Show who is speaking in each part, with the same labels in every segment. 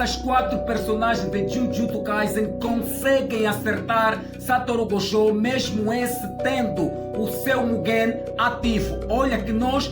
Speaker 1: essas 4 personagens de Jujutsu Kaisen conseguem acertar Satoru Gojo, mesmo esse tendo o seu Mugen ativo. Olha que nós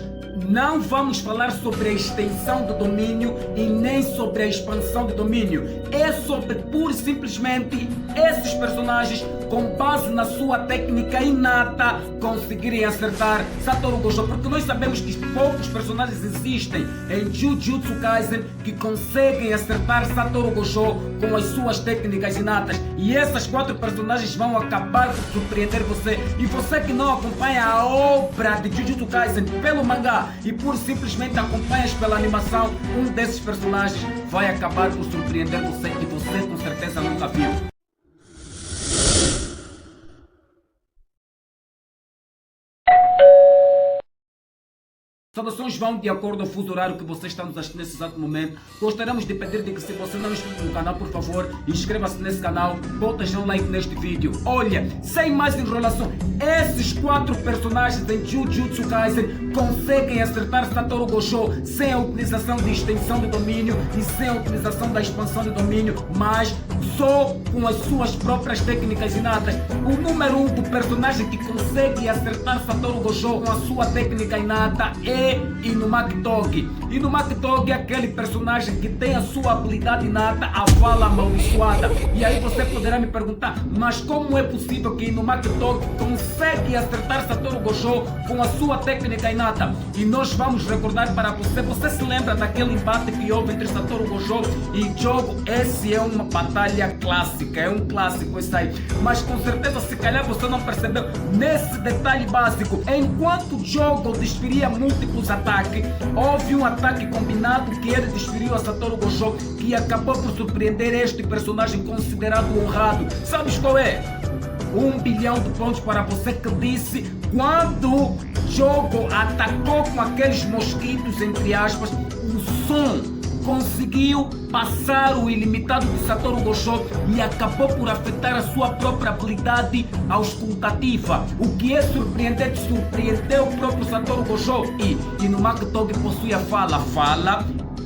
Speaker 1: não vamos falar sobre a extensão do domínio e nem sobre a expansão do domínio. É sobre pura e simplesmente esses personagens, com base na sua técnica inata, conseguirem acertar Satoru Gojo. Porque nós sabemos que poucos personagens existem em Jujutsu Kaisen que conseguem acertar Satoru Gojo com as suas técnicas inatas. E essas 4 personagens vão acabar por surpreender você. E você que não acompanha a obra de Jujutsu Kaisen pelo mangá e por simplesmente acompanhas pela animação, um desses personagens vai acabar por surpreender você e você com certeza nunca viu. Saudações vão de acordo ao fuso horário que você está nos assistindo nesse exato momento. Gostaríamos de pedir de que, se você não é inscrito no canal, por favor, inscreva-se nesse canal, bota já um like neste vídeo. Olha, sem mais enrolação, esses 4 personagens em Jujutsu Kaisen conseguem acertar Satoru Gojo sem a utilização de extensão de domínio e sem a utilização da expansão de domínio, mas só com as suas próprias técnicas inatas. O número 1 do personagem que consegue acertar Satoru Gojo com a sua técnica inata é Inumaki Togi. Inumaki Togi é aquele personagem que tem a sua habilidade inata, a fala amaldiçoada. E aí você poderá me perguntar, mas como é possível que Inumaki Togi consegue acertar Satoru Gojo com a sua técnica inata? E nós vamos recordar para você. Você se lembra daquele embate que houve entre Satoru Gojo e Jogo? Esse é uma batalha clássica, é um clássico esse aí. Mas com certeza, se calhar você não percebeu nesse detalhe básico. Enquanto Jogo desferia múltiplos ataques, houve um ataque combinado que ele desferiu a Satoru Gojo, que acabou por surpreender este personagem considerado honrado. Sabes qual é? 1 bilhão de pontos para você que disse quando Jogo atacou com aqueles mosquitos, entre aspas, o som conseguiu passar o ilimitado de Satoru Gojo e acabou por afetar a sua própria habilidade auscultativa. O que é surpreendente, surpreendeu o próprio Satoru Gojo. E Inumaki Togi possui a fala,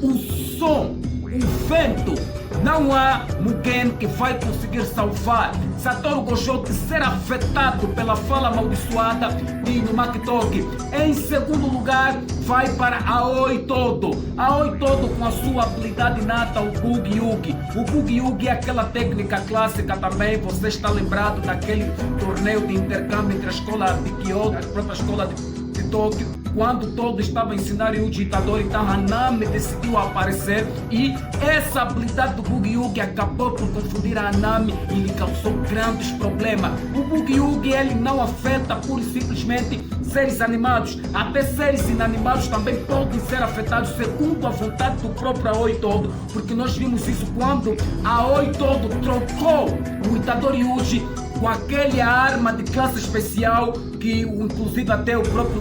Speaker 1: o som, o vento. Não há Mugen que vai conseguir salvar Satoru Gojo de ser afetado pela fala amaldiçoada de Inumaki Togi. Em segundo lugar, vai para Aoi Todo. Aoi Todo com a sua habilidade inata, o Boogie Yugi. O Boogie Yugi é aquela técnica clássica também. Você está lembrado daquele torneio de intercâmbio entre a escola de Kyoto, a própria escola de Tóquio, quando todo estava a ensinar Yuji Itadori, então Hanami decidiu aparecer e essa habilidade do Boogie Yugi acabou por confundir a Hanami e lhe causou grandes problemas. O Boogie Yugi ele não afeta pura e simplesmente seres animados, até seres inanimados também podem ser afetados segundo a vontade do próprio Aoi Todo, porque nós vimos isso quando Aoi Todo trocou o Itadori Yuji com aquela arma de classe especial que inclusive até o próprio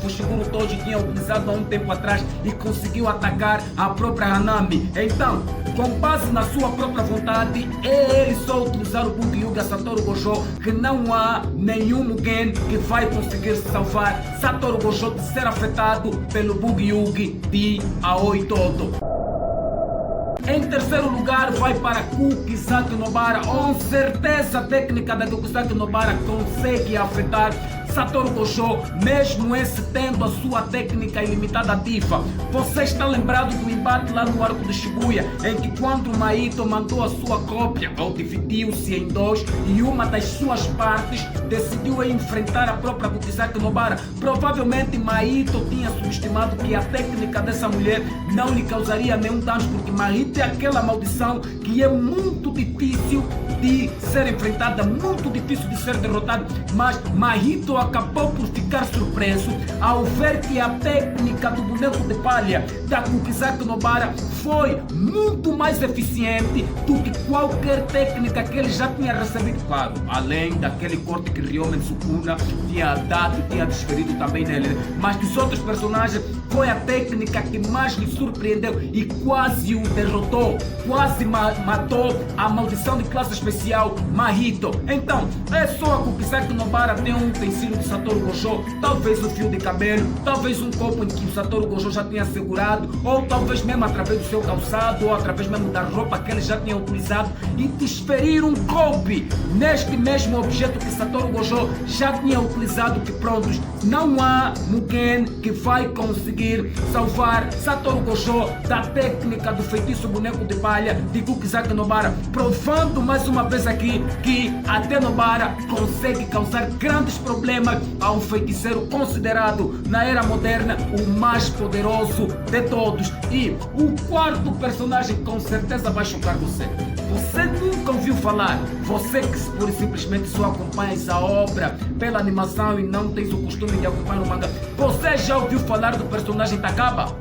Speaker 1: Fushiguro Toji tinha utilizado há um tempo atrás e conseguiu atacar a própria Hanami. Então, com base na sua própria vontade, é ele só utilizar o Boogie Yugi a Satoru Gojo, que não há nenhum Mugen que vai conseguir salvar Satoru Gojo de ser afetado pelo Boogie Yugi de Aoi Todo. Em terceiro lugar, vai para Kugisaki Nobara. Com certeza a técnica da Kugisaki Nobara consegue afetar Satoru Gojo, mesmo esse tendo a sua técnica ilimitada ativa. Você está lembrado do embate lá no arco de Shibuya, em que quando Mahito mandou a sua cópia, ou dividiu-se em 2 e uma das suas partes decidiu enfrentar a própria Kugisaki Nobara. Provavelmente Mahito tinha subestimado que a técnica dessa mulher não lhe causaria nenhum dano, porque Mahito é aquela maldição que é muito difícil de ser enfrentada, muito difícil de ser derrotada, mas Mahito acabou por ficar surpreso ao ver que a técnica do boneco de palha da Kugisaki Nobara foi muito mais eficiente do que qualquer técnica que ele já tinha recebido, claro, além daquele corte que Ryomen Sukuna tinha dado, tinha desferido também nele, mas dos outros personagens foi a técnica que mais lhe surpreendeu e quase o derrotou, quase matou a maldição de classe especial Mahito. Então, é só a Kukisaki Nobara tem um utensílio de Satoru Gojo, talvez um fio de cabelo, talvez um copo em que o Satoru Gojo já tinha segurado, ou talvez mesmo através do seu calçado, ou através mesmo da roupa que ele já tinha utilizado, e desferir um golpe neste mesmo objeto que Satoru Gojo já tinha utilizado, que prontos, não há Mugen que vai conseguir salvar Satoru Gojo da técnica do feitiço boneco de palha de Kukisaki Nobara, provando mais uma vez aqui que até Nobara consegue causar grandes problemas a um feiticeiro considerado na era moderna o mais poderoso de todos. E o quarto personagem com certeza vai chocar você. Você nunca ouviu falar, você que pura e simplesmente só acompanhas a obra pela animação e não tens o costume de acompanhar o manga, você já ouviu falar do personagem Takaba?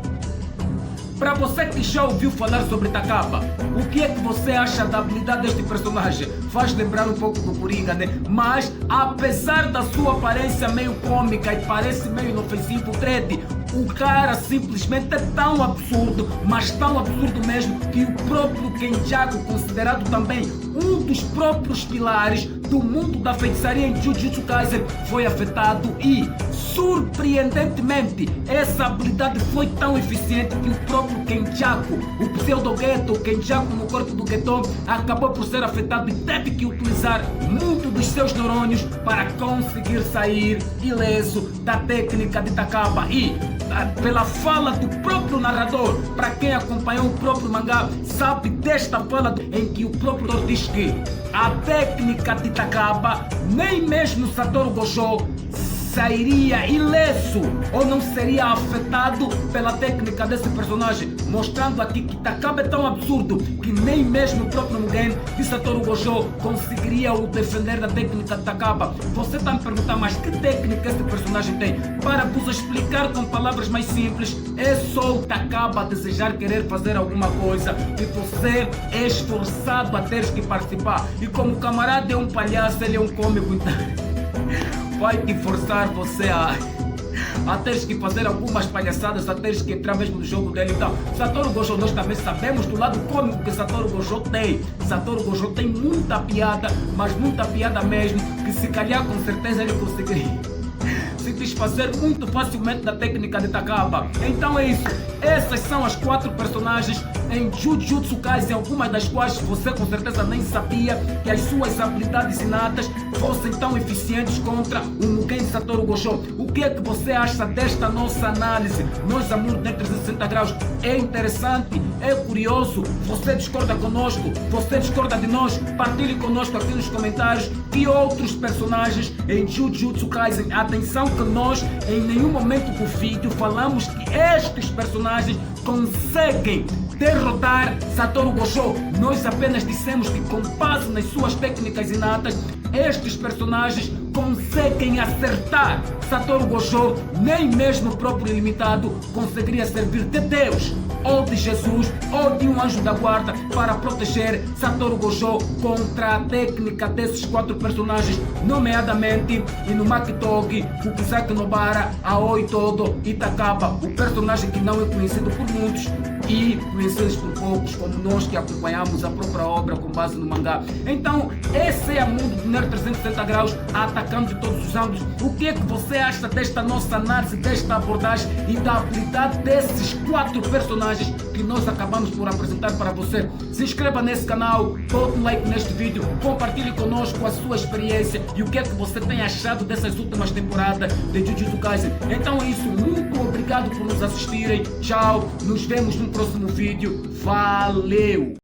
Speaker 1: Para você que já ouviu falar sobre Takaba, o que é que você acha da habilidade deste personagem? Faz lembrar um pouco do Coringa, né? Mas, apesar da sua aparência meio cômica e parece meio inofensivo, o cara simplesmente é tão absurdo, mas tão absurdo mesmo, que o próprio Kenjaku, considerado também um dos próprios pilares do mundo da feitiçaria em Jujutsu Kaisen, foi afetado e, surpreendentemente, essa habilidade foi tão eficiente que o próprio Kenjaku, o pseudo-Geto, o Kenjaku no corpo do Geto, acabou por ser afetado e teve que utilizar muito dos seus neurônios para conseguir sair ileso da técnica de Takaba. E pela fala do próprio narrador, para quem acompanhou o próprio mangá, sabe desta fala em que o próprio autor diz que a técnica de Takaba, nem mesmo Satoru Gojo sairia ileso ou não seria afetado pela técnica desse personagem, mostrando aqui que Takaba é tão absurdo que nem mesmo o próprio Mugen de Satoru Gojo conseguiria o defender da técnica de Takaba. Você está me perguntando, mas que técnica esse personagem tem? Para vos explicar com palavras mais simples, é só o Takaba desejar querer fazer alguma coisa e você é esforçado a teres que participar. E como o camarada é um palhaço, ele é um cômico, então vai te forçar você a teres que fazer algumas palhaçadas, a teres que entrar mesmo no jogo dele. Então, Satoru Gojo, nós também sabemos do lado cômico que Satoru Gojo tem. Satoru Gojo tem muita piada, mas muita piada mesmo, que se calhar com certeza ele conseguiria se desfazer muito facilmente da técnica de Takaba. Então é isso. Essas são as 4 personagens em Jujutsu Kaisen, algumas das quais você com certeza nem sabia que as suas habilidades inatas fossem tão eficientes contra o Mugen Satoru Gojo. O que é que você acha desta nossa análise? Nós, amor de 360 graus, é interessante, é curioso? Você discorda conosco? Você discorda de nós? Partilhe conosco aqui nos comentários que outros personagens em Jujutsu Kaisen. Atenção que nós em nenhum momento do vídeo falamos que estes personagens conseguem derrotar Satoru Gojo. Nós apenas dissemos que, com base nas suas técnicas inatas, estes personagens conseguem acertar Satoru Gojo. Nem mesmo o próprio Ilimitado conseguiria servir de Deus, ou de Jesus, ou de um anjo da guarda para proteger Satoru Gojo contra a técnica desses 4 personagens, nomeadamente Inumaki Togi, Kukisaki Nobara, Aoi Todo e Takaba, o personagem que não é conhecido por muitos e conhecidos por poucos, como nós que acompanhamos a própria obra com base no mangá. Então, esse é o mundo do Nerd 360 graus, atacando de todos os ângulos. O que é que você acha desta nossa análise, desta abordagem e da habilidade desses 4 personagens que nós acabamos por apresentar para você? Se inscreva nesse canal, bote um like neste vídeo, compartilhe conosco a sua experiência e o que é que você tem achado dessas últimas temporadas de Jujutsu Kaisen. Então é isso, muito obrigado por nos assistirem, tchau, nos vemos no próximo vídeo, valeu!